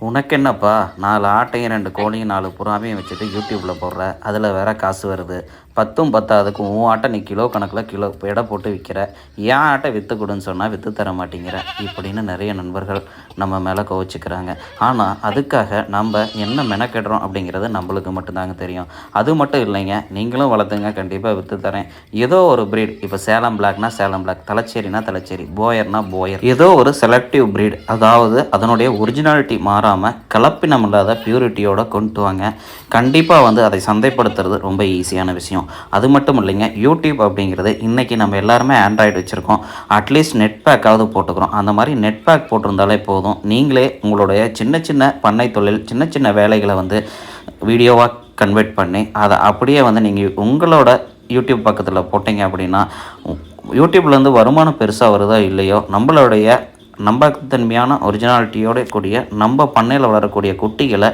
உனக்கு என்னப்பா 4 ஆட்டையும் 2 கோழியும் 4 புறாவையும் வச்சுட்டு யூடியூப்பில் போடுற, அதில் வேற காசு வருது. பத்தும் பத்தாததுக்கு உன் ஆட்டை நீ கிலோ கணக்கில் கிலோ எடை போட்டு விற்கிற. என் ஆட்டை விற்று கொடுன்னு சொன்னால் விற்று தர மாட்டேங்கிற இப்படின்னு நிறைய நண்பர்கள் நம்ம மேலே கோவிச்சுக்கிறாங்க. ஆனால் அதுக்காக நம்ம என்ன மெனக்கெடுறோம் அப்படிங்கிறது நம்மளுக்கு மட்டும்தாங்க தெரியும். அது மட்டும் இல்லைங்க, நீங்களும் வளர்த்துங்க, கண்டிப்பாக விற்று தரேன். ஏதோ ஒரு ப்ரீட், இப்போ சேலம் பிளாக்னா சேலம் பிளாக், தலைச்சேரினா தலைச்சேரி, போயர்னா போயர், ஏதோ ஒரு செலக்டிவ் ப்ரீட், அதாவது அதனுடைய ஒரிஜினாலிட்டி மாறாமல் கலப்பினம் இல்லாத பியூரிட்டியோடு கொண்டு வாங்க. கண்டிப்பாக அதை சந்தைப்படுத்துறது ரொம்ப ஈஸியான விஷயம். அது மட்டும் இல்லைங்க, யூடியூப் அப்படிங்கிறது இன்றைக்கி நம்ம எல்லாருமே ஆண்ட்ராய்டு வச்சுருக்கோம். அட்லீஸ்ட் நெட் பேக்காவது போட்டுக்கிறோம். அந்த மாதிரி நெட் பேக் போட்டிருந்தாலே போதும், நீங்களே உங்களுடைய சின்ன சின்ன பண்ணை தொழில், சின்ன சின்ன வேலைகளை வீடியோவாக கன்வெர்ட் பண்ணி அதை அப்படியே நீங்கள் உங்களோட யூடியூப் பக்கத்தில் போட்டிங்க அப்படின்னா, யூடியூப்லேருந்து வருமானம் பெருசாக வருதோ இல்லையோ, நம்மளுடைய நம்பகத்தன்மையான ஒரிஜினாலிட்டியோட கூடிய நம்ம பண்ணையில் வளரக்கூடிய குட்டிகளை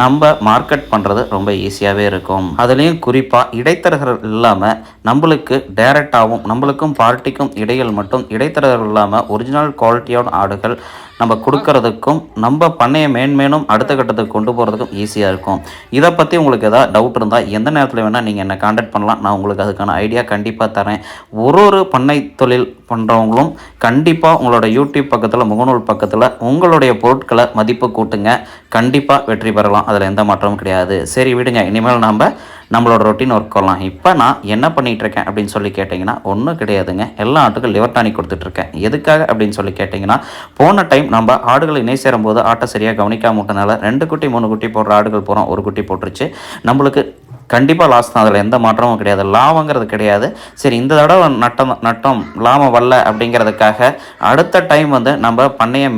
நம்ம மார்க்கெட் பண்ணுறது ரொம்ப ஈஸியாகவே இருக்கும். அதுலேயும் குறிப்பாக இடைத்தரகர்கள் இல்லாமல் நம்மளுக்கு டைரெக்டாகவும் நம்மளுக்கும் பார்ட்டிக்கும் இடையில் மட்டும் இடைத்தரகர்கள் இல்லாமல் ஒரிஜினல் குவாலிட்டியோட ஆடுகள் நம்ம கொடுக்கறதுக்கும் நம்ம பண்ணையை மேன்மேலும் அடுத்த கட்டத்துக்கு கொண்டு போகிறதுக்கும் ஈஸியாக இருக்கும். இதை பற்றி உங்களுக்கு எதாவது டவுட் இருந்தால் எந்த நேரத்தில் வேணால் நீங்கள் என்னை காண்டாக்ட் பண்ணலாம். நான் உங்களுக்கு அதுக்கான ஐடியா கண்டிப்பாக தரேன். ஒரு பண்ணை தொழில் பண்ணுறவங்களும் கண்டிப்பாக உங்களோட யூடியூப் பக்கத்தில், முகநூல் பக்கத்தில் உங்களுடைய பொருட்களை மதிப்பு கூட்டுங்க. கண்டிப்பாக வெற்றி பெறலாம், அதில் எந்த மாற்றமும் கிடையாது. சரி விடுங்க, இனிமேல் நம்மளோட ரொட்டீன் ஒர்க் பண்ணலாம். இப்போ நான் என்ன பண்ணிகிட்ருக்கேன் அப்படின்னு சொல்லி கேட்டிங்கன்னா ஒன்றும் கிடையாதுங்க. எல்லா ஆட்டுக்கும் லிவர் டானிக் கொடுத்துட்ருக்கேன். எதுக்காக அப்படின்னு சொல்லி கேட்டிங்கன்னா, போன டைம் நம்ம ஆடுகள் இணை சேரும்போது ஆட்டை சரியாக கவனிக்காம விட்டனால 2 குட்டி 3 குட்டி போடுற ஆடுகள் போகிறோம், ஒரு குட்டி போட்டுருச்சு. நம்மளுக்கு கண்டிப்பாக லாஸ் தான், அதில் எந்த மாற்றமும் கிடையாது, லாபங்கிறது கிடையாது. சரி, இந்த தடவை நட்டம் லாபம் வரல அப்படிங்கிறதுக்காக அடுத்த டைம் நம்ம பண்ணையை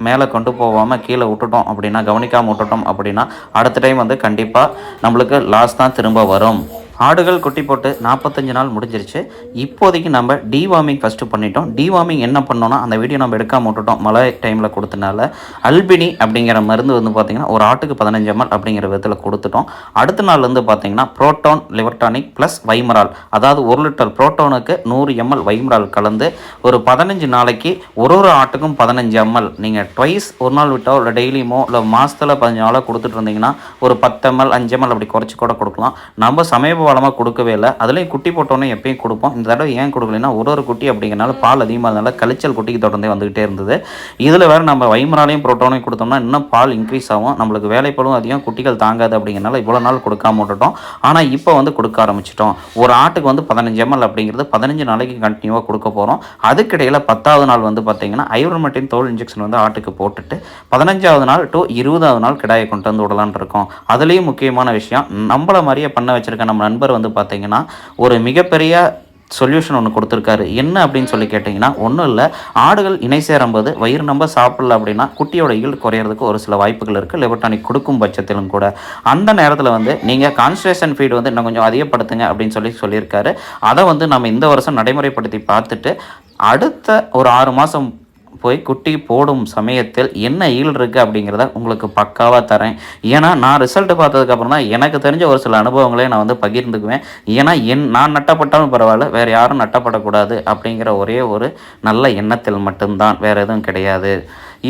மேலே கொண்டு போகாமல் கீழே விட்டுட்டோம் அப்படின்னா, கவனிக்காமல் விட்டுட்டோம் அப்படின்னா அடுத்த டைம் கண்டிப்பாக நம்மளுக்கு லாஸ் தான் திரும்ப வரும். ஆடுகள் குட்டி போட்டு 45 நாள் முடிஞ்சிருச்சு. இப்போதைக்கு நம்ம டிவார்மிங் ஃபஸ்ட்டு பண்ணிட்டோம். டிவார்மிங் என்ன பண்ணோன்னா, அந்த வீடியோ நம்ம எடுக்காம விட்டுட்டோம், மழை டைமில் கொடுத்தனால. அல்பினி அப்படிங்கிற மருந்து பார்த்திங்கன்னா ஒரு ஆட்டுக்கு 15 ml அப்படிங்கிற விதத்தில் கொடுத்துட்டோம். அடுத்த நாள் பார்த்திங்கன்னா புரோட்டோன், லிவர் டானிக் ப்ளஸ் வைமரால், அதாவது 1 லிட்டர் புரோட்டோனுக்கு 100 ml வைமரால் கலந்து ஒரு 15 நாளைக்கு ஒரு ஆட்டுக்கும் 15 ml நீங்கள் ட்வைஸ் ஒரு நாள் விட்டோ இல்லை டெய்லியுமோ இல்லை மாதத்தில் 15 நாளாக கொடுத்துட்டு இருந்தீங்கன்னா ஒரு 10 ml 5 ml அப்படி குறைச்சி கூட கொடுக்கலாம். நம்ம சமீப காலமாக கொடுக்கவே இல்லை. அதுலேயும் குட்டி போட்டோன்னே எப்பயும் கொடுப்போம். இந்த தடவை ஏன் கொடுக்கலைன்னா, ஒரு குட்டி அப்படிங்கிறனால பால் அதிகமாக இருந்தனால கழிச்சல் குட்டிக்கு தொடர்ந்தே வந்துகிட்டே இருந்தது. இதில் வேறு நம்ம வைமராலையும் புரோட்டோனையும் கொடுத்தோம்னா இன்னும் பால் இன்க்ரீஸ் ஆகும், நம்மளுக்கு வேலைப்படும் அதிகம், குட்டிகள் தாங்காது அப்படிங்கிறனால இவ்வளோ நாள் கொடுக்காம விட்டுட்டோம். ஆனால் இப்போ கொடுக்க ஆரம்பிச்சிட்டோம். ஒரு ஆட்டுக்கு 15 ml அப்படிங்கிறது 15 நாளைக்கு கண்டினியூவாக கொடுக்க போகிறோம். அதுக்கிடையில் 10வது நாள் பார்த்திங்கன்னா ஐவர்மெக்டின் தோல் இன்ஜெக்ஷன் ஆட்டுக்கு போட்டுட்டு 15வது நாள் டு 20வது நாள் கிடாயை கொண்டு வந்து விடலான் இருக்கோம். அதுலேயும் முக்கியமான விஷயம், நம்மள மாதிரியே பண்ண வச்சுருக்க நம்ம நண்பர் பார்த்திங்கன்னா ஒரு மிகப்பெரிய சொல்யூஷன் ஒன்று கொடுத்துருக்காரு. என்ன அப்படின்னு சொல்லி கேட்டிங்கன்னா, ஒன்றும் இல்லை, ஆடுகள் இணை சேரும்போது வயிறு நம்ம சாப்பிடல அப்படின்னா குட்டியோட ஈல்டு குறையிறதுக்கு ஒரு சில வாய்ப்புகள் இருக்குது, லிவர் டானிக் கொடுக்கும் பட்சத்திலும் கூட. அந்த நேரத்தில் நீங்கள் கான்சன்ட்ரேஷன் ஃபீட் இன்னும் கொஞ்சம் அதிகப்படுத்துங்க அப்படின்னு சொல்லியிருக்காரு. அதை நம்ம இந்த வருஷம் நடைமுறைப்படுத்தி பார்த்துட்டு அடுத்த ஒரு 6 மாதம் போய் குட்டி போடும் சமயத்தில் என்ன ஈல்டு இருக்குது அப்படிங்கிறத உங்களுக்கு பக்காவாக தரேன். ஏன்னா நான் ரிசல்ட்டு பார்த்ததுக்கப்புறம் தான் எனக்கு தெரிஞ்ச ஒரு சில அனுபவங்களே நான் பகிர்ந்துக்குவேன். ஏன்னா நான் நட்டப்பட்டாலும் பரவாயில்ல, வேறு யாரும் நட்டப்படக்கூடாது அப்படிங்கிற ஒரே ஒரு நல்ல எண்ணத்தில் மட்டும்தான், வேறு எதுவும் கிடையாது.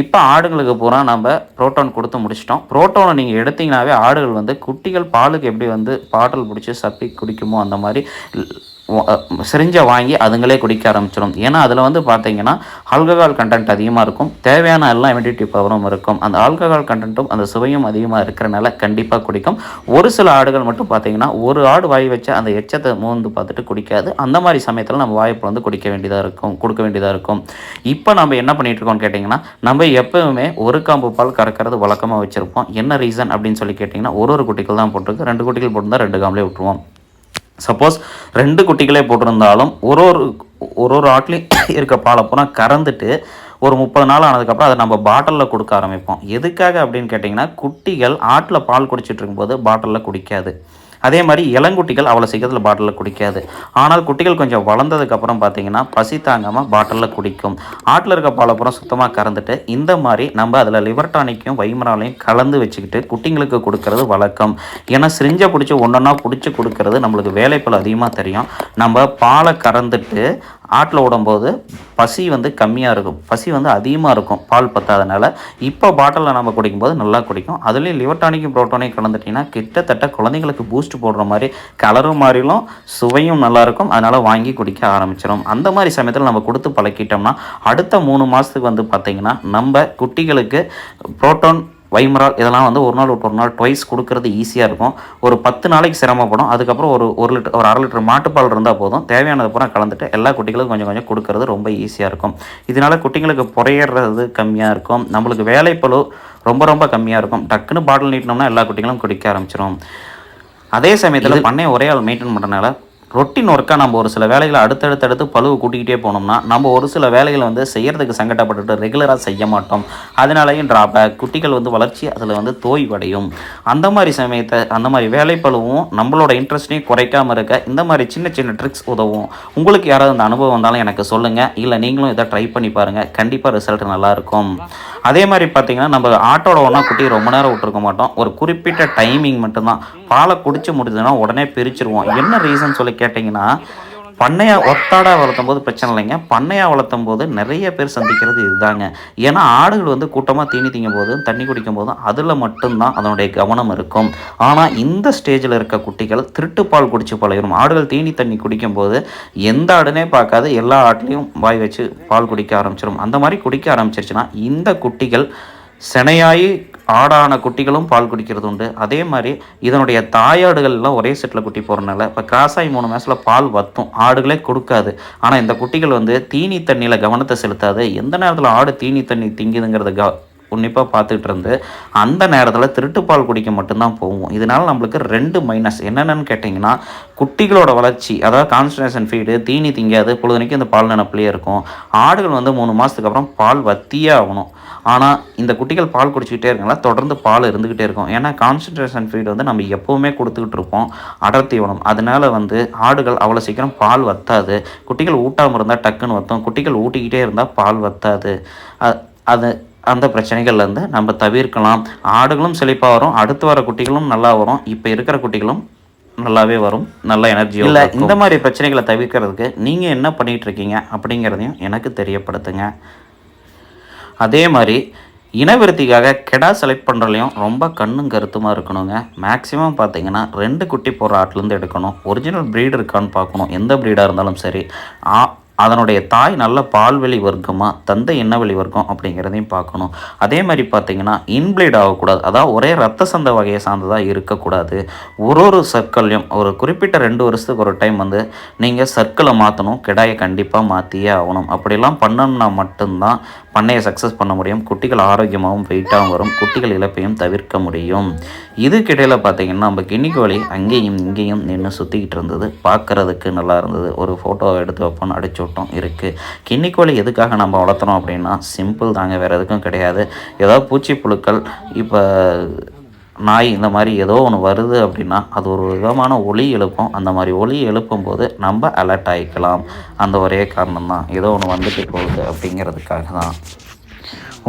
இப்போ ஆடுகளுக்கு பூரா நம்ம புரோட்டோன் கொடுத்து முடிச்சிட்டோம். புரோட்டோனை நீங்கள் எடுத்திங்கனாவே ஆடுகள் குட்டிகள் பாலுக்கு எப்படி பாட்டில் பிடிச்சி சப்பி குடிக்குமோ அந்த மாதிரி சிரிஞ்சை வாங்கி அதுங்களே குடிக்க ஆரம்பிச்சிடும். ஏன்னா அதில் பார்த்தீங்கன்னா ஆல்கஹால் கண்டென்ட் அதிகமாக இருக்கும், தேவையான எல்லாம் இம்யூனிட்டி பவரும் இருக்கும். அந்த ஆல்கஹால் கண்டென்ட்டும் அந்த சுவையும் அதிகமாக இருக்கிறனால கண்டிப்பாக குடிக்கும். ஒரு சில ஆடுகள் மட்டும் பார்த்தீங்கன்னா ஒரு ஆடு வாய் வச்சு அந்த எச்சத்தை மோந்து பார்த்துட்டு குடிக்காது. அந்த மாதிரி சமயத்தில் நம்ம வாய்ப்பு கொடுக்க வேண்டியதாக இருக்கும். இப்போ நம்ம என்ன பண்ணிகிட்டு இருக்கோம்னு கேட்டிங்கன்னா, நம்ம எப்போவுமே ஒரு காம்பு பால் கறக்கிறது வழக்கமாக வச்சுருப்போம். என்ன ரீசன் அப்படின்னு சொல்லி கேட்டிங்கன்னா, ஒரு குட்டிகள் தான் போட்டிருக்கு. 2 குட்டிகள் போட்டிருந்தால் 2 காம்புலேயே விட்டுருவோம். சப்போஸ் 2 குட்டிகளே போட்டிருந்தாலும் ஒரு ஆட்லேயும் இருக்க பாலை பூரா கறந்துட்டு ஒரு 30 நாள் ஆனதுக்கப்புறம் அதை நம்ம பாட்டிலில் கொடுக்க ஆரம்பிப்போம். எதுக்காக அப்படின்னு கேட்டிங்கன்னா, குட்டிகள் ஆட்டில் பால் குடிச்சிட்டு இருக்கும்போது பாட்டிலில் குடிக்காது. அதே மாதிரி இளங்குட்டிகள் அவ்வளோ சீக்கிரத்தில் பாட்டிலில் குடிக்காது. ஆனால் குட்டிகள் கொஞ்சம் வளர்ந்ததுக்கப்புறம் பார்த்திங்கன்னா பசி தாங்காமல் பாட்டிலில் குடிக்கும். ஆட்டில் இருக்க பாலப்புறம் சுத்தமாக கறந்துட்டு இந்த மாதிரி நம்ம அதில் லிவர் டானிக்கையும் வைமராலையும் கலந்து வச்சுக்கிட்டு குட்டிங்களுக்கு கொடுக்கறது வழக்கம். ஏன்னா சிரிஞ்சை பிடிச்சி ஒன்றொன்னா பிடிச்சி கொடுக்கறது நம்மளுக்கு வேலைப்பள அதிகமாக தெரியும். நம்ம பாலை கறந்துட்டு ஆட்டில் விடும்போது பசி வந்து கம்மியாக இருக்கும், பசி வந்து அதிகமாக இருக்கும் பால் பத்தாதனால. இப்போ பாட்டிலில் நம்ம குடிக்கும்போது நல்லா குடிக்கும். அதுலேயும் லிவர் டானிக்கும் புரோட்டோனையும் கலந்துட்டிங்கன்னா கிட்டத்தட்ட குழந்தைங்களுக்கு பூஸ்ட் போடுற மாதிரி கலரும் மாறிலும் சுவையும் நல்லாயிருக்கும். அதனால் வாங்கி குடிக்க ஆரம்பிச்சிடும். அந்த மாதிரி சமயத்தில் நம்ம கொடுத்து பழக்கிட்டோம்னா அடுத்த 3 மாதத்துக்கு வந்து பார்த்திங்கன்னா நம்ம குட்டிகளுக்கு புரோட்டோன் வைமரால் இதெல்லாம் வந்து ஒரு நாள் விட்டு ஒரு நாள் ட்வைஸ் கொடுக்கறது ஈஸியாக இருக்கும். ஒரு 10 நாளைக்கு சிரமப்படும். அதுக்கப்புறம் ஒரு லிட்டர் ஒரு 1/2 லிட்டர் மாட்டுப்பால் இருந்தால் போதும். தேவையானது பூரா கலந்துட்டு எல்லா குட்டிகளுக்கும் கொஞ்சம் கொஞ்சம் கொடுக்கறது ரொம்ப ஈஸியாக இருக்கும். இதனால் குட்டிங்களுக்கு புறையிறது கம்மியாக இருக்கும். நம்மளுக்கு வேலைப்பளு ரொம்ப ரொம்ப கம்மியாக இருக்கும். டக்குன்னு பாட்டில் நீட்டினோம்னா எல்லா குட்டிகளும் குடிக்க ஆரம்பிச்சிடும். அதே சமயத்தில் பண்ணையை ஒரே ஆள் மெயின்டைன் பண்ணுறதுனால ரொட்டீன் ஒர்க்காக நம்ம ஒரு சில வேலைகளை அடுத்தடுத்து பழுவு கூட்டிக்கிட்டே போனோம்னா நம்ம ஒரு சில வேலைகளை வந்து செய்கிறதுக்கு சங்கடப்பட்டுட்டு ரெகுலராக செய்ய மாட்டோம். அதனாலையும் ட்ராபேக், குட்டிகள் வந்து வளர்ச்சி அதில் வந்து தோய்வடையும். அந்த மாதிரி சமயத்தை அந்த மாதிரி வேலை பழுவும் நம்மளோட இன்ட்ரெஸ்ட்டையும் குறைக்காமல் இருக்க இந்த மாதிரி சின்ன சின்ன ட்ரிக்ஸ் உதவும். உங்களுக்கு யாராவது அந்த அனுபவம் வந்தாலும் எனக்கு சொல்லுங்கள், இல்லை நீங்களும் இதை ட்ரை பண்ணி பாருங்கள், கண்டிப்பாக ரிசல்ட் நல்லாயிருக்கும். அதே மாதிரி பார்த்திங்கன்னா நம்ம ஆட்டோட ஒன்றா குட்டி ரொம்ப நேரம் விட்டுருக்க மாட்டோம். ஒரு குறிப்பிட்ட டைமிங் மட்டும்தான். பாலை குடிச்சு முடிஞ்சதுன்னா உடனே பிரிச்சுருவோம். என்ன ரீசன் சொல்லி கேட்டிங்கன்னா, பண்ணையாக ஒத்தாடாக வளர்த்தும் போது பிரச்சனை இல்லைங்க. பண்ணையாக வளர்த்தும் போது நிறைய பேர் சந்திக்கிறது இதுதாங்க. ஏன்னா ஆடுகள் வந்து கூட்டமாக தீனி திங்கும் போதும் தண்ணி குடிக்கும் போதும் அதில் மட்டும்தான் அதனுடைய கவனம் இருக்கும். ஆனால் இந்த ஸ்டேஜில் இருக்க குட்டிகள் திருட்டு பால் குடிச்சு பழகிடும். ஆடுகள் தீனி தண்ணி குடிக்கும்போது எந்த ஆடுனே பார்க்காது எல்லா ஆட்லேயும் வாய் வச்சு பால் குடிக்க ஆரம்பிச்சிடும். அந்த மாதிரி குடிக்க ஆரம்பிச்சிருச்சுன்னா இந்த குட்டிகள் சினையாகி ஆடான குட்டிகளும் பால் குடிக்கிறது உண்டு. அதே மாதிரி இதனுடைய தாயாடுகள்லாம் ஒரே செட்டில் குட்டி போகிறனால இப்போ கிராஸாகி 3 மாதத்தில் பால் வற்றும், ஆடுகளே கொடுக்காது. ஆனால் இந்த குட்டிகள் வந்து தீனி தண்ணியில் கவனத்தை செலுத்தாது. எந்த நேரத்தில் ஆடு தீனி தண்ணி திங்குதுங்கிறத உன்னிப்பாக பார்த்துக்கிட்டு இருந்து அந்த நேரத்தில் திருட்டுப்பால் குடிக்க மட்டும்தான் போகும். இதனால் நம்மளுக்கு 2 மைனஸ் என்னென்னு கேட்டிங்கன்னா, குட்டிகளோட வளர்ச்சி அதாவது கான்சன்ட்ரேஷன் ஃபீடு தீனி திங்காது, பொழுதுனைக்கும் இந்த பால் நினப்பிலே இருக்கும். ஆடுகள் வந்து 3 மாதத்துக்கு அப்புறம் பால் வத்தியே ஆகணும். ஆனால் இந்த குட்டிகள் பால் குடிச்சிக்கிட்டே இருக்காங்களா தொடர்ந்து பால் இருந்துக்கிட்டே இருக்கும். ஏன்னா கான்சன்ட்ரேஷன் ஃபீடு வந்து நம்ம எப்போவுமே கொடுத்துக்கிட்டு இருப்போம், அடர் தீவனம். அதனால் வந்து ஆடுகள் அவ்வளோ சீக்கிரம் பால் வத்தாது. குட்டிகள் ஊட்டாமல் இருந்தால் டக்குன்னு வற்றும், குட்டிகள் ஊட்டிக்கிட்டே இருந்தால் பால் வத்தாது. அது அந்த பிரச்சனைகள்லேருந்து நம்ம தவிர்க்கலாம். ஆடுகளும் செழிப்பாக வரும், அடுத்து வர குட்டிகளும் நல்லா வரும், இப்போ இருக்கிற குட்டிகளும் நல்லாவே வரும், நல்ல எனர்ஜி இல்லை. இந்த மாதிரி பிரச்சனைகளை தவிர்க்கிறதுக்கு நீங்கள் என்ன பண்ணிகிட்ருக்கீங்க அப்படிங்கிறதையும் எனக்கு தெரியப்படுத்துங்க. அதே மாதிரி இனவிருத்திக்காக கெடா செலக்ட் பண்ணுறதுலையும் ரொம்ப கண்ணும் கருத்துமாக இருக்கணுங்க. மேக்ஸிமம் பார்த்தீங்கன்னா 2 குட்டி போடுற ஆட்டிலேருந்து எடுக்கணும். ஒரிஜினல் ப்ரீடு இருக்கான்னு பார்க்கணும். எந்த ப்ரீடாக இருந்தாலும் சரி. அதனுடைய தாய் நல்ல பால்வெளி வர்க்கமா தந்தை என்ன வழி வர்க்கம் அப்படிங்கிறதையும் பார்க்கணும். அதே மாதிரி பார்த்திங்கன்னா இன்பிளீட் ஆகக்கூடாது, அதாவது ஒரே ரத்த சந்த வகையை சார்ந்ததாக இருக்கக்கூடாது. ஒரு சர்க்கிள்லையும் ஒரு குறிப்பிட்ட 2 வருஷத்துக்கு ஒரு டைம் வந்து நீங்கள் சர்க்கிளை மாற்றணும், கிடாயை கண்டிப்பாக மாற்றியே ஆகணும். அப்படிலாம் பண்ணணுன்னா மட்டும்தான் பண்ணையை சக்ஸஸ் பண்ண முடியும். குட்டிகள் ஆரோக்கியமாகவும் வெயிட்டாகவும் வரும், குட்டிகள் இழப்பையும் தவிர்க்க முடியும். இதுக்கிடையில் பார்த்திங்கன்னா நம்ம கிண்ணிக்கோழி அங்கேயும் இங்கேயும் நின்று சுற்றிக்கிட்டு இருந்தது, பார்க்குறதுக்கு நல்லா இருந்தது. ஒரு ஃபோட்டோவை எடுத்து வைப்போன்னு அடிச்சு விட்டோம் இருக்குது. கிண்ணிக்கோழி எதுக்காக நம்ம வளர்த்துறோம் அப்படின்னா சிம்பிள் தாங்க, வேறு எதுக்கும் கிடையாது. ஏதாவது பூச்சி புழுக்கள் இப்போ நாய் இந்த மாதிரி ஏதோ ஒன்று வருது அப்படின்னா அது ஒரு விதமான ஒலி எழுப்பும். அந்த மாதிரி ஒலி எழுப்பும்போது நம்ம அலர்ட் ஆகிக்கலாம். அந்த ஒரே காரணம் தான், ஏதோ ஒன்று வந்துட்டு போகுது அப்படிங்கிறதுக்காக தான்.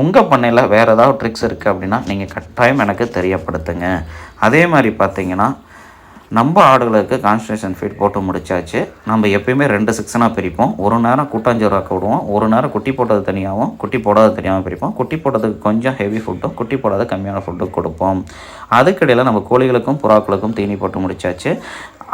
உங்கள் பண்ணையில் வேறு ஏதாவது ட்ரிக்ஸ் இருக்குது அப்படின்னா நீங்கள் கட்டாயம் எனக்கு தெரியப்படுத்துங்க. அதே மாதிரி பார்த்தீங்கன்னா நம்ம ஆடுகளுக்கு கான்சன்ட்ரேஷன் ஃபீட் போட்டு முடிச்சாச்சு. நம்ம எப்பயுமே 2 செக்ஷனாக பிரிப்போம். ஒரு நேரம் கூட்டாஞ்சோறாக்க விடுவோம், ஒரு நேரம் குட்டி போட்டது தனியாகவும் குட்டி போடாத தனியாகவும் பிரிப்போம். குட்டி போட்டதுக்கு கொஞ்சம் ஹெவி ஃபுட்டும் குட்டி போடாத கம்மியான ஃபுட்டும் கொடுப்போம். அதுக்கிடையில் நம்ம கோழிகளுக்கும் புறாக்களுக்கும் தீனி போட்டு முடிச்சாச்சு.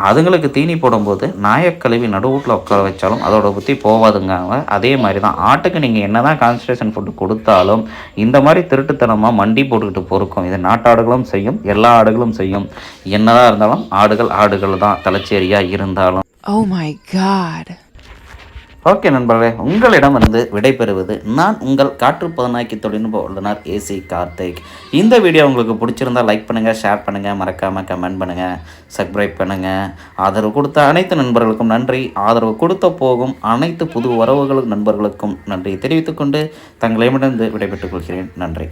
அதுங்களுக்கு தீனி போடும்போது நாயக்கழுவி நடுவூட்டில் உட்கார வச்சாலும் அதோட புத்தி போவாதுங்க. அதே மாதிரி தான் ஆட்டுக்கு நீங்கள் என்ன தான் கான்சன்ட்ரேஷன் ஃபுட்டு கொடுத்தாலும் இந்த மாதிரி திருட்டுத்தனமாக மண்டி போட்டுக்கிட்டு பொறுக்கும். இது நாட்டாடுகளும் செய்யும், எல்லா ஆடுகளும் செய்யும். என்னதான் இருந்தாலும் ஆடுகள் தான் தலைச்சேரியாக இருந்தாலும். Oh my God. ஓகே நண்பர்களே, உங்களிடமிருந்து விடைபெறுவது நான் உங்கள் காற்றுப்பதனாக்கி தொழில்நுட்ப வல்லுநர் ஏசி கார்த்திக். இந்த வீடியோ உங்களுக்கு பிடிச்சிருந்தால் லைக் பண்ணுங்கள், ஷேர் பண்ணுங்கள், மறக்காமல் கமெண்ட் பண்ணுங்கள், சப்ஸ்கிரைப் பண்ணுங்கள். ஆதரவு கொடுத்த அனைத்து நண்பர்களுக்கும் நன்றி. ஆதரவு கொடுத்த போகும் அனைத்து புது உறவுகளும் நண்பர்களுக்கும் நன்றி தெரிவித்துக்கொண்டு தங்களிடமிருந்து விடைபெற்றுக் கொள்கிறேன். நன்றி.